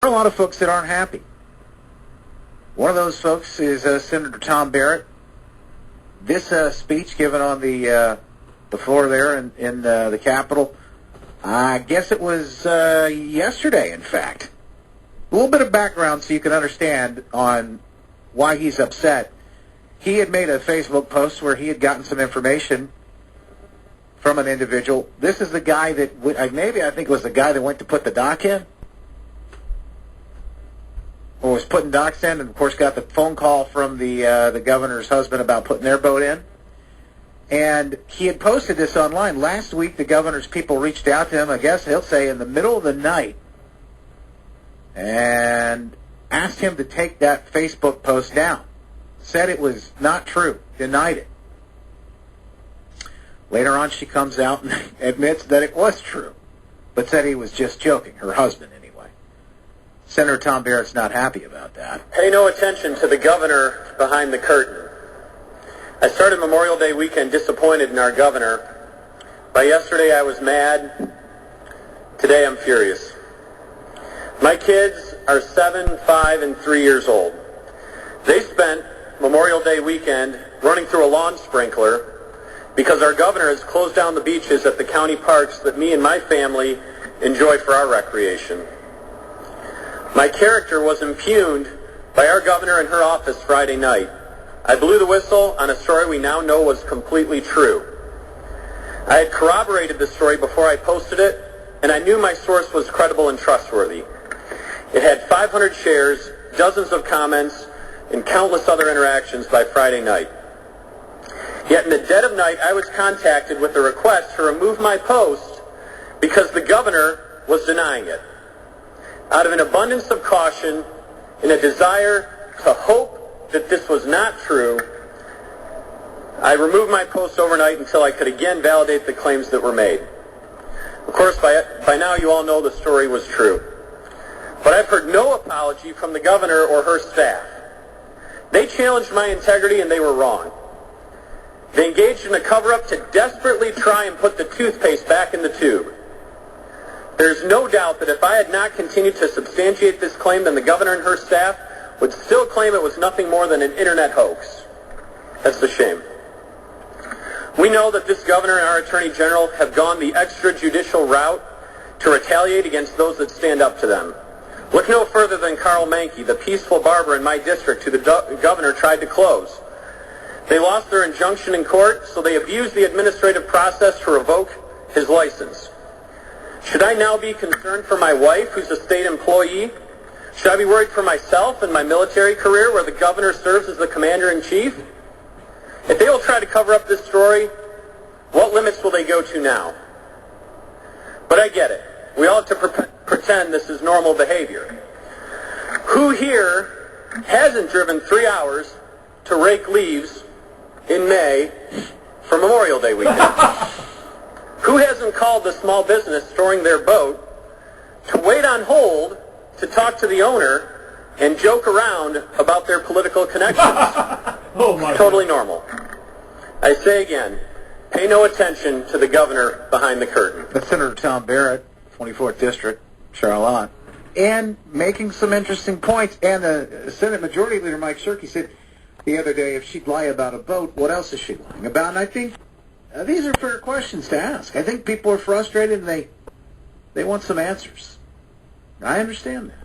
There are a lot of folks that aren't happy. One of those folks is Senator Tom Barrett. This speech given on the floor there in the Capitol, I guess it was yesterday, in fact. A little bit of background so you can understand on why he's upset. He had made a Facebook post where he had gotten some information from an individual. This is the guy that, maybe I think it was the guy that went to put the dock in, or was putting docks in, and of course got the phone call from the governor's husband about putting their boat in. And he had posted this online. Last week the governor's people reached out to him, I guess he'll say in the middle of the night, and asked him to take that Facebook post down. Said it was not true, denied it. Later on she comes out and admits that it was true, but said he was just joking, her husband anyway. Senator Tom Barrett's not happy about that. Pay no attention to the governor behind the curtain. I started Memorial Day weekend disappointed in our governor. By yesterday I was mad. Today I'm furious. My kids are 7, 5, and 3 years old. They spent Memorial Day weekend running through a lawn sprinkler because our governor has closed down the beaches at the county parks that me and my family enjoy for our recreation. My character was impugned by our governor in her office Friday night. I blew the whistle on a story we now know was completely true. I had corroborated the story before I posted it, and I knew my source was credible and trustworthy. It had 500 shares, dozens of comments, and countless other interactions by Friday night. Yet in the dead of night, I was contacted with a request to remove my post because the governor was denying it. Out of an abundance of caution and a desire to hope that this was not true, I removed my post overnight until I could again validate the claims that were made. Of course, by now you all know the story was true. But I've heard no apology from the governor or her staff. They challenged my integrity and they were wrong. They engaged in a cover-up to desperately try and put the toothpaste back in the tube. There's no doubt that if I had not continued to substantiate this claim, then the governor and her staff would still claim it was nothing more than an internet hoax. That's a shame. We know that this governor and our attorney general have gone the extrajudicial route to retaliate against those that stand up to them. Look no further than Carl Mankey, the peaceful barber in my district who the governor tried to close. They lost their injunction in court, so they abused the administrative process to revoke his license. Should I now be concerned for my wife, who's a state employee? Should I be worried for myself and my military career, where the governor serves as the commander-in-chief? If they will try to cover up this story, what limits will they go to now? But I get it. We all have to pretend this is normal behavior. Who here hasn't driven 3 hours to rake leaves in May for Memorial Day weekend? Who hasn't called the small business storing their boat to wait on hold to talk to the owner and joke around about their political connections? Totally normal. I say again, pay no attention to the governor behind the curtain. That's Senator Tom Barrett, 24th District, Charlotte, and making some interesting points. And the Senate Majority Leader Mike Shirkey said the other day, if she'd lie about a boat, what else is she lying about? And I think these are fair questions to ask. I think people are frustrated and they want some answers. I understand that.